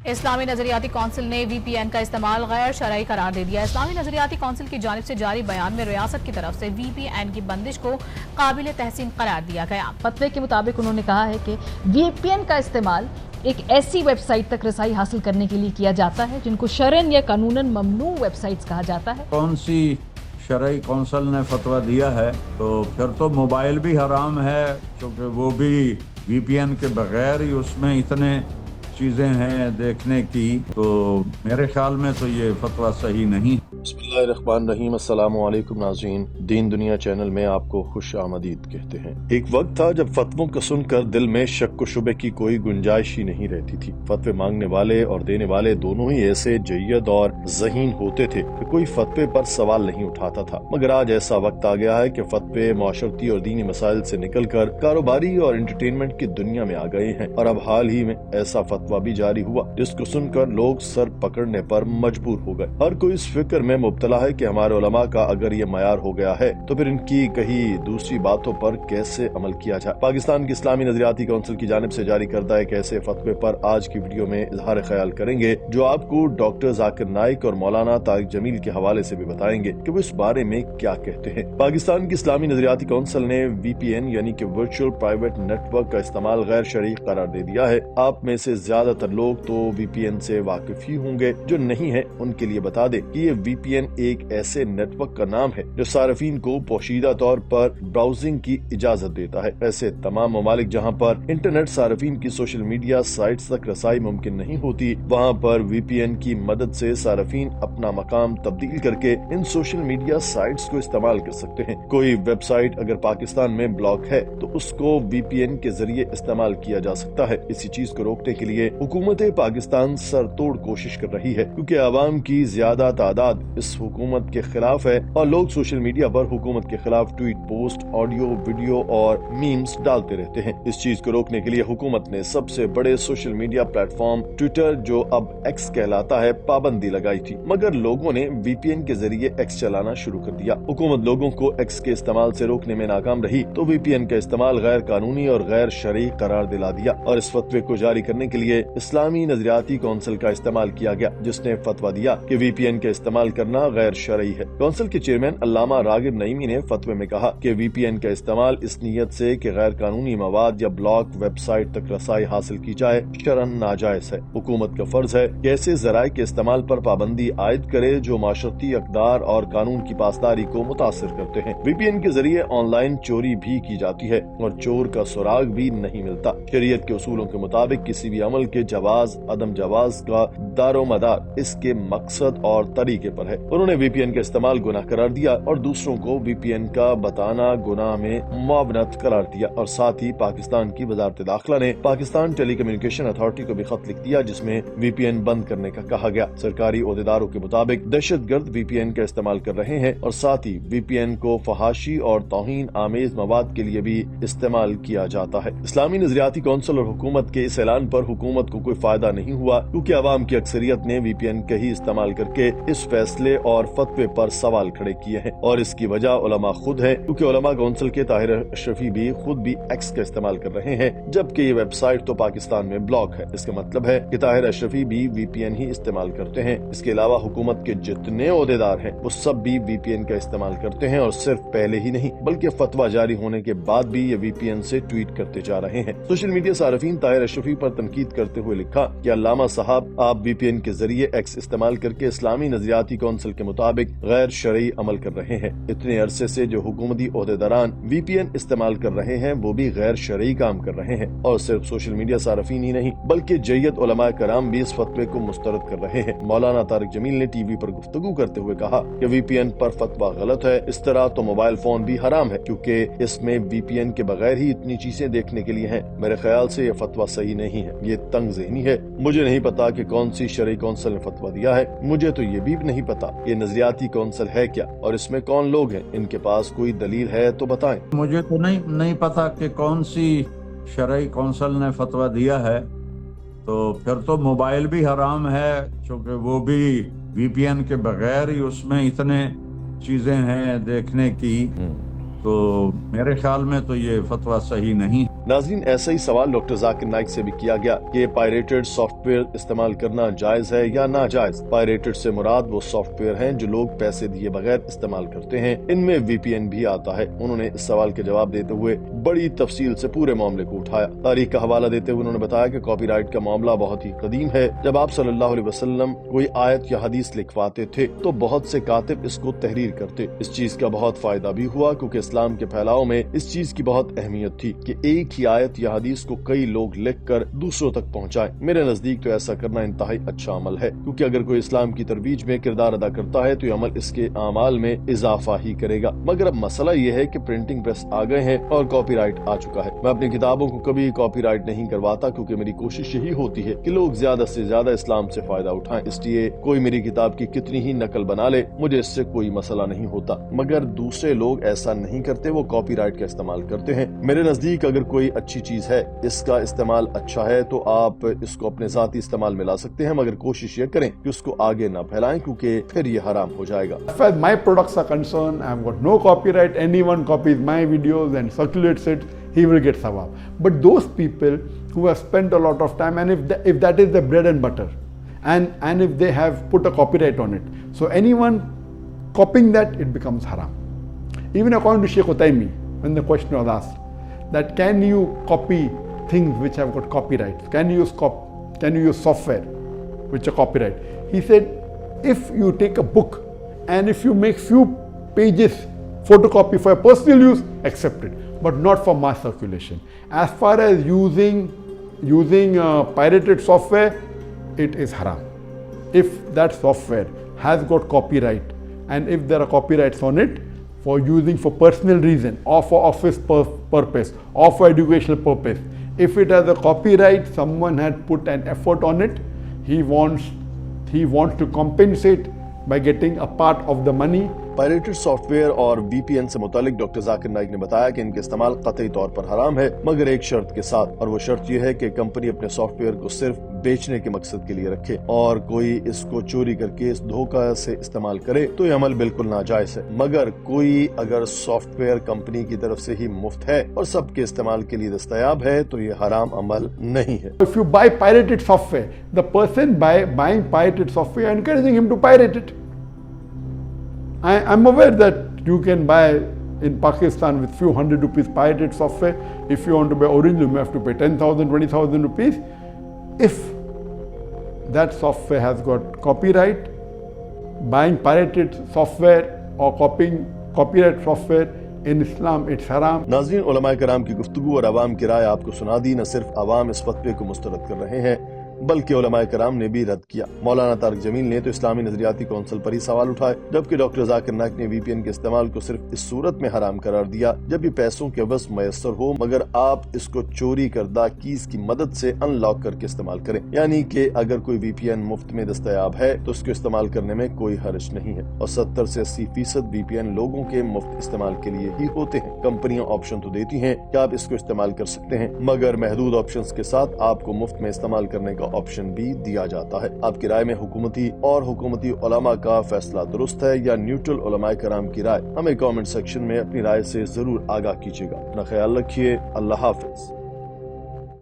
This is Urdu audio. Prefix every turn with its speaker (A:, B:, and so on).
A: اسلامی نظریاتی کونسل نے وی پی این کا استعمال غیر شرعی قرار دے دیا۔ اسلامی نظریاتی کونسل کی جانب سے جاری بیان میں ریاست کی طرف سے وی پی این کی بندش کو قابل تحسین قرار دیا گیا۔
B: فتوے کے مطابق انہوں نے کہا ہے کہ وی پی این کا استعمال ایک ایسی ویب سائٹ تک رسائی حاصل کرنے کے لیے کیا جاتا ہے جن کو شرعاً یا قانوناً ممنوع ویب سائٹس کہا جاتا ہے۔
C: کون سی شرعی کونسل نے فتویٰ دیا ہے تو پھر تو موبائل بھی حرام ہے، کیونکہ وہ بھی وی پی این کے بغیر ہی اس میں اتنے چیزیں ہیں دیکھنے کی، تو میرے خیال میں تو یہ فتویٰ صحیح نہیں۔
D: بسم اللہ الرحمن الرحیم۔ السلام علیکم ناظرین، دین دنیا چینل میں آپ کو خوش آمدید کہتے ہیں۔ ایک وقت تھا جب فتووں کو سن کر دل میں شک و شبے کی کوئی گنجائش ہی نہیں رہتی تھی۔ فتوے مانگنے والے اور دینے والے دونوں ہی ایسے جید اور ذہین ہوتے تھے کہ کوئی فتوے پر سوال نہیں اٹھاتا تھا، مگر آج ایسا وقت آ گیا ہے کہ فتوے معاشرتی اور دینی مسائل سے نکل کر کاروباری اور انٹرٹینمنٹ کی دنیا میں آ گئے ہیں، اور اب حال ہی میں ایسا فتویٰ بھی جاری ہوا جس کو سن کر لوگ سر پکڑنے پر مجبور ہو گئے۔ ہر کوئی اس فکر میں مبتلا ہے کہ ہمارے علماء کا اگر یہ معیار ہو گیا ہے تو پھر ان کی کہیں دوسری باتوں پر کیسے عمل کیا جائے۔ پاکستان کی اسلامی نظریاتی کونسل کی جانب سے جاری کردہ ایک ایسے فتوے پر آج کی ویڈیو میں اظہار خیال کریں گے جو آپ کو ڈاکٹر ذاکر نائک اور مولانا طارق جمیل کے حوالے سے بھی بتائیں گے کہ وہ اس بارے میں کیا کہتے ہیں۔ پاکستان کی اسلامی نظریاتی کونسل نے وی پی این یعنی کہ ورچوئل پرائیویٹ نیٹ ورک کا استعمال غیر شرعی قرار دے دیا ہے۔ آپ میں سے زیادہ تر لوگ تو وی پی این سے واقف ہی ہوں گے، جو نہیں ہے ان کے لیے بتا دیں کہ یہ وی پی این ایک ایسے نیٹ ورک کا نام ہے جو صارفین کو پوشیدہ طور پر براؤزنگ کی اجازت دیتا ہے۔ ایسے تمام ممالک جہاں پر انٹرنیٹ صارفین کی سوشل میڈیا سائٹس تک رسائی ممکن نہیں ہوتی، وہاں پر وی پی این کی مدد سے صارفین اپنا مقام تبدیل کر کے ان سوشل میڈیا سائٹس کو استعمال کر سکتے ہیں۔ کوئی ویب سائٹ اگر پاکستان میں بلاک ہے تو اس کو وی پی این کے ذریعے استعمال کیا جا سکتا ہے۔ اسی چیز کو روکنے کے لیے حکومت پاکستان سر توڑ کوشش کر رہی ہے، کیونکہ عوام کی زیادہ تعداد اس حکومت کے خلاف ہے اور لوگ سوشل میڈیا پر حکومت کے خلاف ٹویٹ، پوسٹ، آڈیو، ویڈیو اور میمز ڈالتے رہتے ہیں۔ اس چیز کو روکنے کے لیے حکومت نے سب سے بڑے social media plate form Twitter, جو اب ایکس کہلاتا ہے، پابندی لگائی تھی، مگر لوگوں نے وی پی این کے ذریعے ایکس چلانا شروع کر دیا۔ حکومت لوگوں کو ایکس کے استعمال سے روکنے میں ناکام رہی تو وی پی این کا استعمال غیر قانونی اور غیر شرعی قرار دلا دیا، اور اس فتوے کو جاری کرنے کے لیے اسلامی نظریاتی کونسل کا استعمال کیا گیا، جس نے فتویٰ دیا کہ وی پی این کا استعمال کرنا غیر شرعی ہے۔ کونسل کے چیئرمین علامہ راغب نعیمی نے فتوے میں کہا کہ وی پی این کا استعمال اس نیت سے کہ غیر قانونی مواد یا بلاک ویب سائٹ تک رسائی حاصل کی جائے شرعاً ناجائز ہے۔ حکومت کا فرض ہے کہ ایسے ذرائع کے استعمال پر پابندی عائد کرے جو معاشرتی اقدار اور قانون کی پاسداری کو متاثر کرتے ہیں۔ وی پی این کے ذریعے آن لائن چوری بھی کی جاتی ہے اور چور کا سراغ بھی نہیں ملتا۔ شریعت کے اصولوں کے مطابق کسی بھی عمل کے جواز عدم جواز کا دار و مدار اس کے مقصد اور طریقے پر ہے۔ انہوں نے وی پی این کا استعمال گناہ قرار دیا اور دوسروں کو وی پی این کا بتانا گناہ میں معاونت قرار دیا، اور ساتھ ہی پاکستان کی وزارت داخلہ نے پاکستان ٹیلی کمیونیکیشن اتھارٹی کو بھی خط لکھ دیا جس میں وی پی این بند کرنے کا کہا گیا۔ سرکاری عہدیداروں کے مطابق دہشت گرد وی پی این کا استعمال کر رہے ہیں، اور ساتھ ہی وی پی این کو فحاشی اور توہین آمیز مواد کے لیے بھی استعمال کیا جاتا ہے۔ اسلامی نظریاتی کونسل اور حکومت کے اس اعلان پر حکومت کو کوئی فائدہ نہیں ہوا، کیونکہ عوام کی اکثریت نے وی پی این کا ہی استعمال کر کے اس فیصلے اور فتوے پر سوال کھڑے کیے ہیں، اور اس کی وجہ علماء خود ہیں، کیونکہ علماء کونسل کے طاہر اشرفی بھی خود بھی ایکس کا استعمال کر رہے ہیں، جبکہ یہ ویب سائٹ تو پاکستان میں بلاک ہے۔ اس کا مطلب ہے کہ طاہر اشرفی بھی وی پی این ہی استعمال کرتے ہیں۔ اس کے علاوہ حکومت کے جتنے عہدیدار ہیں وہ سب بھی وی پی این کا استعمال کرتے ہیں، اور صرف پہلے ہی نہیں بلکہ فتویٰ جاری ہونے کے بعد بھی یہ وی پی این سے ٹویٹ کرتے جا رہے ہیں۔ سوشل میڈیا صارفین طاہر اشرفی پر تنقید کرتے ہوئے لکھا کہ علامہ صاحب، آپ وی پی این کے ذریعے ایکس استعمال کر کے اسلامی نظریاتی کونسل کے مطابق غیر شرعی عمل کر رہے ہیں۔ اتنے عرصے سے جو حکومتی عہدیداران وی پی این استعمال کر رہے ہیں وہ بھی غیر شرعی کام کر رہے ہیں، اور صرف سوشل میڈیا صارفین ہی نہیں بلکہ جید علماء کرام بھی اس فتوے کو مسترد کر رہے ہیں۔ مولانا طارق جمیل نے ٹی وی پر گفتگو کرتے ہوئے کہا کہ وی پی این پر فتویٰ غلط ہے، اس طرح تو موبائل فون بھی حرام ہے، کیونکہ اس میں وی پی این کے بغیر ہی اتنی چیزیں دیکھنے کے لیے ہیں۔ میرے خیال سے یہ فتویٰ صحیح نہیں ہے، یہ تنگ ذہنی ہے۔ مجھے نہیں پتا کہ کون سی شرعی کونسل نے فتویٰ دیا ہے، مجھے تو یہ بھی نہیں پتا یہ نظریاتی کونسل ہے کیا اور اس میں کون لوگ ہیں، ان کے پاس کوئی دلیل ہے تو بتائیں۔
C: مجھے تو نہیں پتا کہ کون سی شرعی کونسل نے فتویٰ دیا ہے، تو پھر تو موبائل بھی حرام ہے، چونکہ وہ بھی وی پی این کے بغیر ہی اس میں اتنے چیزیں ہیں دیکھنے کی، تو میرے خیال میں تو یہ فتویٰ صحیح نہیں۔
D: ناظرین، ایسا ہی سوال ڈاکٹر ذاکر نائک سے بھی کیا گیا کہ پائریٹڈ سافٹ ویئر استعمال کرنا جائز ہے یا ناجائز۔ پائریٹڈ سے مراد وہ سافٹ ویئر ہیں جو لوگ پیسے دیے بغیر استعمال کرتے ہیں، ان میں وی پی این بھی آتا ہے۔ انہوں نے اس سوال کے جواب دیتے ہوئے بڑی تفصیل سے پورے معاملے کو اٹھایا۔ تاریخ کا حوالہ دیتے ہوئے انہوں نے بتایا کہ کاپی رائٹ کا معاملہ بہت ہی قدیم ہے۔ جب آپ صلی اللہ علیہ وسلم کوئی آیت یا حدیث لکھواتے تھے تو بہت سے کاتب اس کو تحریر کرتے۔ اس چیز کا بہت فائدہ بھی ہوا کیونکہ اسلام کے پھیلاؤ میں اس چیز کی بہت اہمیت تھی کہ ایک ہی آیت یا حدیث کو کئی لوگ لکھ کر دوسروں تک پہنچائے۔ میرے نزدیک تو ایسا کرنا انتہائی اچھا عمل ہے، کیونکہ اگر کوئی اسلام کی ترویج میں کردار ادا کرتا ہے تو یہ عمل اس کے اعمال میں اضافہ ہی کرے گا۔ مگر اب مسئلہ یہ ہے کہ پرنٹنگ پریس آ گئے ہیں اور کاپی رائٹ آ چکا ہے۔ میں اپنی کتابوں کو کبھی کاپی رائٹ نہیں کرواتا کیونکہ میری کوشش یہی ہوتی ہے کہ لوگ زیادہ سے زیادہ اسلام سے فائدہ اٹھائیں۔ اس لیے کوئی میری کتاب کی کتنی ہی نقل بنا لے، مجھے اس سے کوئی مسئلہ نہیں ہوتا۔ مگر دوسرے لوگ ایسا نہیں کرتے، وہ کاپی رائٹ کا استعمال کرتے ہیں۔ میرے نزدیک اگر کوئی اچھی چیز ہے، اس کا استعمال اچھا ہے، تو آپ اس کو اپنے ذاتی استعمال میں لا سکتے ہیں، مگر کوشش یہ کریں کہ اس کو آگے نہ پھیلائیں کیونکہ پھر یہ حرام ہو جائے گا۔
E: As far as my products are concerned, I have got no copyright. Anyone copies my videos and circulates it, he will get sawab. But those people who have spent a lot of time, and if that is their bread and butter, and if they have put a copyright on it, so anyone copying that, it becomes haram. Even according to Sheikh Uthaymeen, when the question was asked that can you copy things which have got copyrights, can you use software which are copyright, he said if you take a book and if you make few pages photocopy for personal use, accept it, but not for mass circulation. As far as using pirated software, it is haram. If that software has got copyright and if there are copyrights on it for using for personal reason or for office purpose or for educational purpose, if it has a copyright, someone had put an effort on it, he wants to compensate by getting a part of the money.
D: Pirated soft where اور وی پی این سے متعلق ڈاکٹر ذاکر نائک نے بتایا کہ ان کے استعمال قطعی طور پر حرام ہے، مگر ایک شرط کے ساتھ، اور وہ شرط یہ ہے کہ کمپنی اپنے سافٹ ویئر کو صرف بیچنے کے مقصد کے لیے رکھے، اور کوئی اس کو چوری کر کے اس دھوکہ سے استعمال کرے تو یہ عمل بالکل ناجائز ہے۔ مگر کوئی اگر سافٹ ویئر کمپنی کی طرف سے ہی مفت ہے اور سب کے استعمال کے لیے دستیاب ہے تو یہ حرام عمل نہیں ہے۔
E: If you buy pirated software, the person buying pirated software, encouraging him to pirate it. I'm aware that you can buy in Pakistan with few hundred rupees pirated software. If you want to buy original, you have to pay 10,000, 20,000 rupees. If that software has got copyright, buying pirated software or copying copyright software in Islam, it's haram.
D: ناظرین، علماء کرام کی گفتگو اور عوام کی رائے آپ کو سنا دی۔ نہ صرف عوام اس فتوے کو مسترد کر رہے ہیں بلکہ علماء کرام نے بھی رد کیا۔ مولانا طارق جمیل نے تو اسلامی نظریاتی کونسل پر ہی سوال اٹھائے، جبکہ ڈاکٹر ذاکر نائک نے وی پی این کے استعمال کو صرف اس صورت میں حرام قرار دیا جب یہ پیسوں کے عوض میسر ہو، مگر آپ اس کو چوری کردہ کیز کی مدد سے ان لاک کر کے استعمال کریں، یعنی کہ اگر کوئی وی پی این مفت میں دستیاب ہے تو اس کو استعمال کرنے میں کوئی حرج نہیں ہے، اور 70 سے 80% وی پی این لوگوں کے مفت استعمال کے لیے ہی ہوتے ہیں۔ کمپنیاں آپشن تو دیتی ہیں کہ آپ اس کو استعمال کر سکتے ہیں، مگر محدود آپشنز کے ساتھ آپ کو مفت میں استعمال کرنے کا آپشن بھی دیا جاتا ہے۔ آپ کی رائے میں حکومتی علماء کا فیصلہ درست ہے یا نیوٹرل علماء کرام کی رائے؟ ہمیں کامنٹ سیکشن میں اپنی رائے سے ضرور آگاہ کیجیے گا۔ اپنا خیال رکھیے۔ اللہ حافظ۔